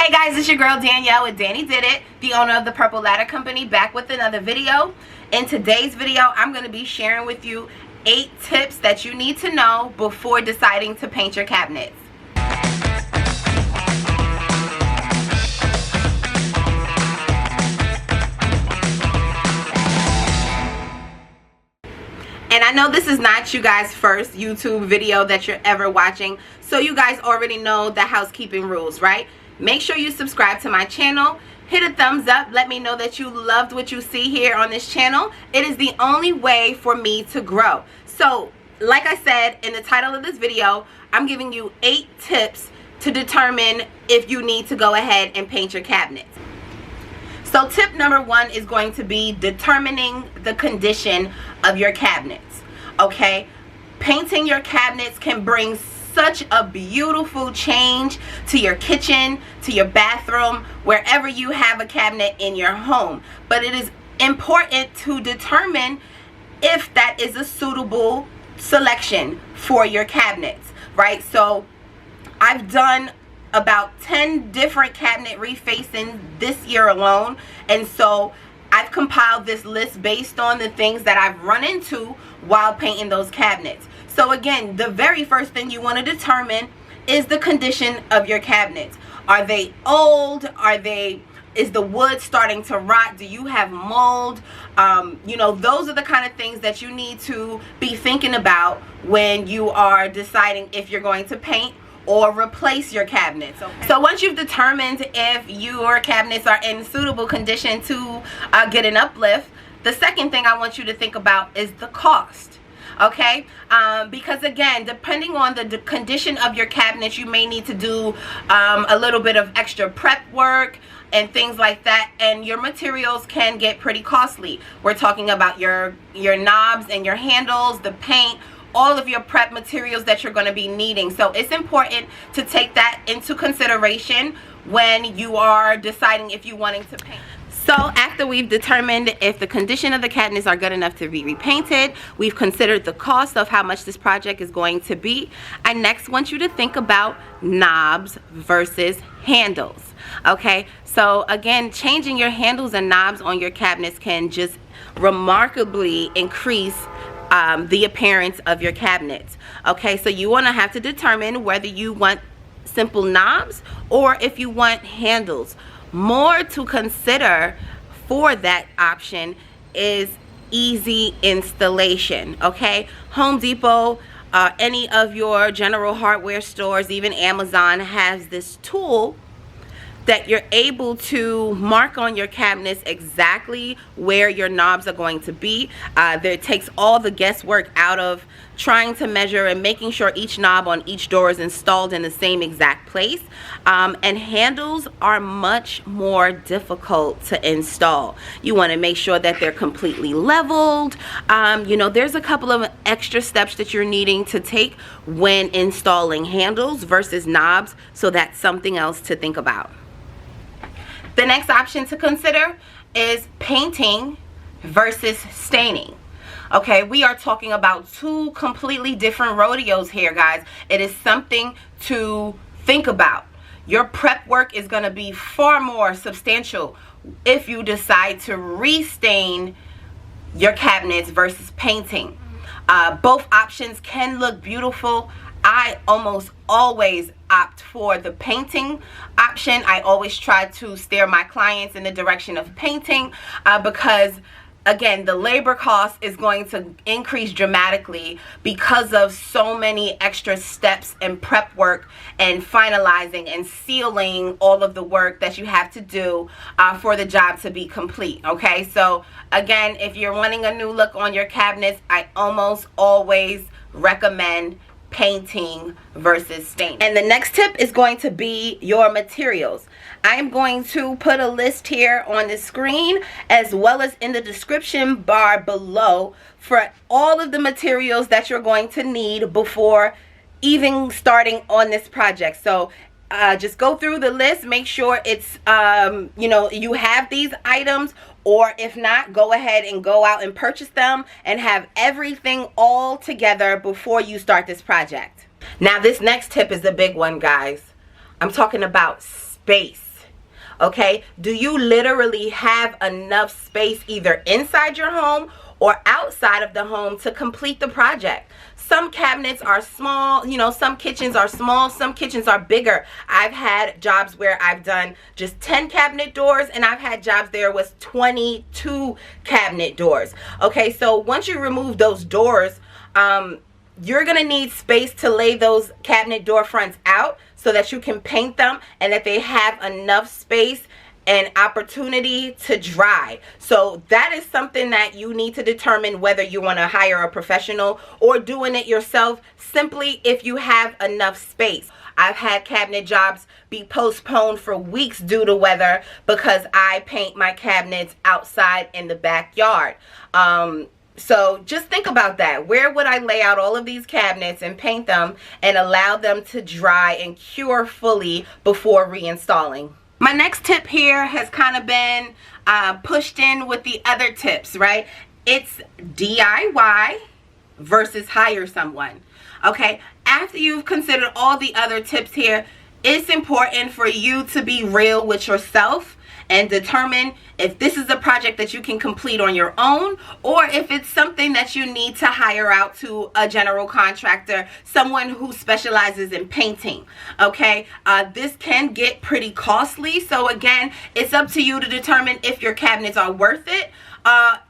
Hey guys, it's your girl Danielle with Danny Did It, the owner of the Purple Ladder Company, back with another video. In today's video, I'm going to be sharing with you 8 tips that you need to know before deciding to paint your cabinets. And I know this is not you guys' first YouTube video that you're ever watching, so you guys already know the housekeeping rules, right? Make sure you subscribe to my channel, hit a thumbs up, let me know that you loved what you see here on this channel. It is the only way for me to grow. So, like I said in the title of this video, I'm giving you 8 tips to determine if you need to go ahead and paint your cabinets. So tip number 1 is going to be determining the condition of your cabinets. Okay, painting your cabinets can bring such a beautiful change to your kitchen, to your bathroom, wherever you have a cabinet in your home. But it is important to determine if that is a suitable selection for your cabinets, right? So I've done about 10 different cabinet refacings this year alone, and so I've compiled this list based on the things that I've run into while painting those cabinets. So again, the very first thing you want to determine is the condition of your cabinets. Are they old? Is the wood starting to rot? Do you have mold? You know, those are the kind of things that you need to be thinking about when you are deciding if you're going to paint or replace your cabinets. Okay. So once you've determined if your cabinets are in suitable condition to get an uplift, the second thing I want you to think about is the cost. Okay, because again, depending on the condition of your cabinets, you may need to do a little bit of extra prep work and things like that, and your materials can get pretty costly. We're talking about your knobs and your handles, the paint, all of your prep materials that you're going to be needing. So it's important to take that into consideration when you are deciding if you're wanting to paint. So after we've determined if the condition of the cabinets are good enough to be repainted, we've considered the cost of how much this project is going to be, I next want you to think about knobs versus handles. Okay, so again, changing your handles and knobs on your cabinets can just remarkably increase the appearance of your cabinets. Okay, so you want to have to determine whether you want simple knobs or if you want handles. More to consider for that option is easy installation. Okay, Home Depot, any of your general hardware stores, even Amazon, has this tool that you're able to mark on your cabinets exactly where your knobs are going to be. It takes all the guesswork out of trying to measure and making sure each knob on each door is installed in the same exact place. And handles are much more difficult to install. You want to make sure that they're completely leveled. You know, there's a couple of extra steps that you're needing to take when installing handles versus knobs, so that's something else to think about. The next option to consider is painting versus staining. Okay, we are talking about 2 completely different rodeos here, guys. It is something to think about. Your prep work is going to be far more substantial if you decide to restain your cabinets versus painting. Both options can look beautiful. I almost always opt for the painting option. I always try to steer my clients in the direction of painting because, again, the labor cost is going to increase dramatically because of so many extra steps and prep work and finalizing and sealing all of the work that you have to do for the job to be complete. Okay, so again, if you're wanting a new look on your cabinets, I almost always recommend painting versus staining. And the next tip is going to be your materials. I am going to put a list here on the screen as well as in the description bar below for all of the materials that you're going to need before even starting on this project. So just go through the list, make sure it's you know, you have these items, or if not, go ahead and go out and purchase them and have everything all together before you start this project. Now this next tip is the big one, guys. I'm talking about space. Okay, do you literally have enough space either inside your home or outside of the home to complete the project? Some cabinets are small, you know, some kitchens are small, some kitchens are bigger. I've had jobs where I've done just 10 cabinet doors, and I've had jobs there with 22 cabinet doors. Okay, so once you remove those doors, you're gonna need space to lay those cabinet door fronts out so that you can paint them and that they have enough space and opportunity to dry. So that is something that you need to determine whether you want to hire a professional or doing it yourself, simply if you have enough space. I've had cabinet jobs be postponed for weeks due to weather because I paint my cabinets outside in the backyard. So just think about that. Where would I lay out all of these cabinets and paint them and allow them to dry and cure fully before reinstalling? My next tip here has kind of been pushed in with the other tips, right? It's DIY versus hire someone. Okay, after you've considered all the other tips here, it's important for you to be real with yourself and determine if this is a project that you can complete on your own, or if it's something that you need to hire out to a general contractor, someone who specializes in painting. Okay, this can get pretty costly, so again, it's up to you to determine if your cabinets are worth it.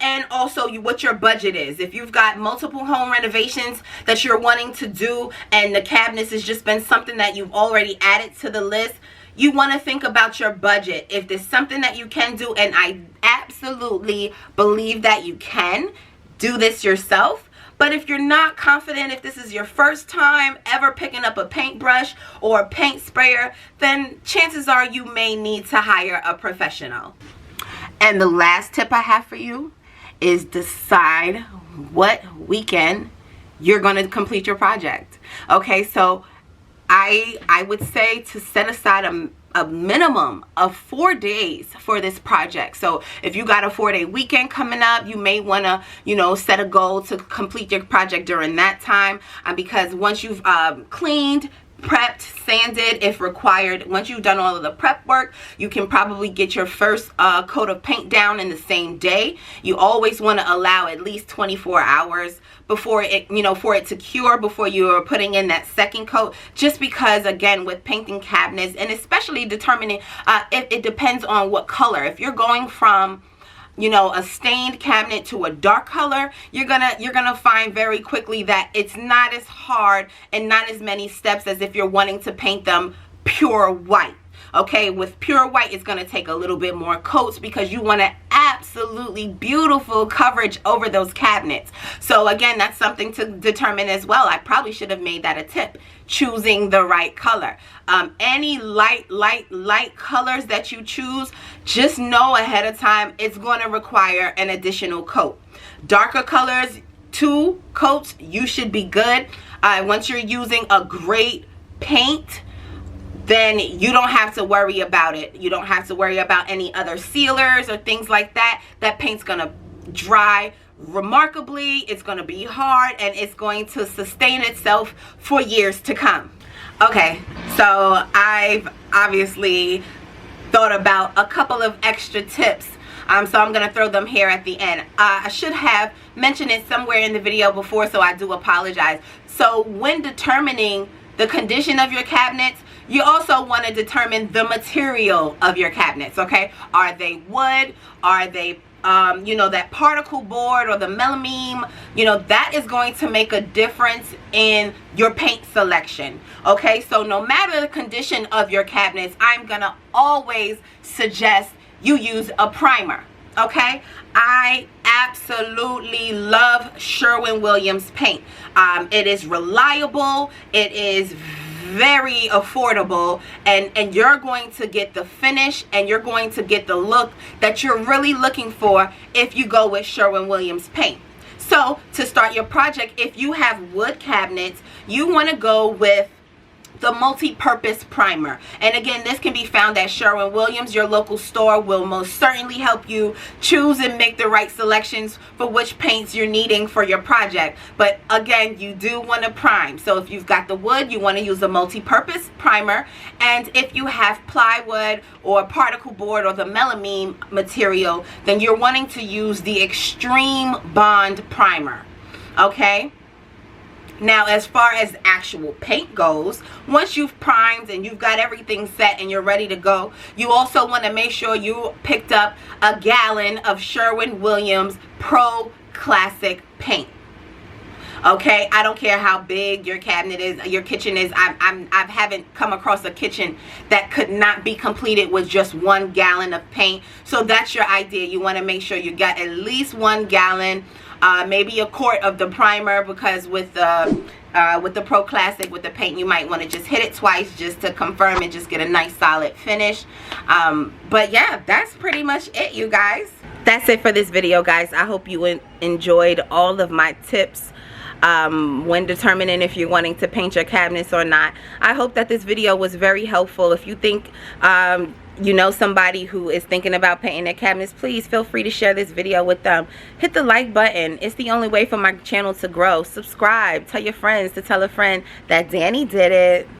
And also what your budget is. If you've got multiple home renovations that you're wanting to do and the cabinets has just been something that you've already added to the list, you want to think about your budget. If there's something that you can do, and I absolutely believe that you can do this yourself, but if you're not confident, if this is your first time ever picking up a paintbrush or a paint sprayer, then chances are you may need to hire a professional. And the last tip I have for you is decide what weekend you're going to complete your project. Okay, so I would say to set aside a minimum of 4 days for this project. So if you got a 4-day weekend coming up, you may want to, you know, set a goal to complete your project during that time, because once you've cleaned, prepped, sanded if required, once you've done all of the prep work, you can probably get your first coat of paint down in the same day. You always want to allow at least 24 hours before it, you know, for it to cure before you're putting in that second coat, just because again with painting cabinets, and especially determining it depends on what color. If you're going from, you know, a stained cabinet to a dark color, you're gonna find very quickly that it's not as hard and not as many steps as if you're wanting to paint them pure white. Okay, with pure white, it's going to take a little bit more coats because you want an absolutely beautiful coverage over those cabinets. So again, that's something to determine as well. I probably should have made that a tip, choosing the right color. Any light colors that you choose, just know ahead of time it's going to require an additional coat. Darker colors, 2 coats, you should be good. Once you're using a great paint, then you don't have to worry about it. You don't have to worry about any other sealers or things like that. That paint's gonna dry remarkably, it's gonna be hard, and it's going to sustain itself for years to come. Okay, so I've obviously thought about a couple of extra tips, so I'm gonna throw them here at the end. I should have mentioned it somewhere in the video before, so I do apologize. So when determining the condition of your cabinets, you also want to determine the material of your cabinets. Okay, are they wood? Are they you know, that particle board or the melamine? You know, that is going to make a difference in your paint selection. Okay, so no matter the condition of your cabinets, I'm gonna always suggest you use a primer. Okay, I absolutely love Sherwin Williams paint. It is reliable, it is very affordable, and you're going to get the finish and you're going to get the look that you're really looking for if you go with Sherwin Williams paint. So to start your project, if you have wood cabinets, you want to go with the multi-purpose primer. And again, this can be found at Sherwin Williams. Your local store will most certainly help you choose and make the right selections for which paints you're needing for your project. But again, you do want to prime. So if you've got the wood, you want to use the multi-purpose primer. And if you have plywood or particle board or the melamine material, then you're wanting to use the Extreme Bond primer. Okay? Now, as far as actual paint goes, once you've primed and you've got everything set and you're ready to go, you also want to make sure you picked up a gallon of Sherwin Williams Pro Classic paint. Okay, I don't care how big your cabinet is, your kitchen is. I haven't come across a kitchen that could not be completed with just 1 gallon of paint. So that's your idea. You want to make sure you got at least 1 gallon, maybe a quart of the primer, because with the Pro Classic, with the paint, you might want to just hit it twice just to confirm and just get a nice solid finish. But yeah, that's pretty much it, you guys. That's it for this video, guys. I hope you enjoyed all of my tips when determining if you're wanting to paint your cabinets or not. I hope that this video was very helpful. If you think you know somebody who is thinking about painting their cabinets, please feel free to share this video with them. Hit the like button. It's the only way for my channel to grow. Subscribe. Tell your friends to tell a friend that Danny did it.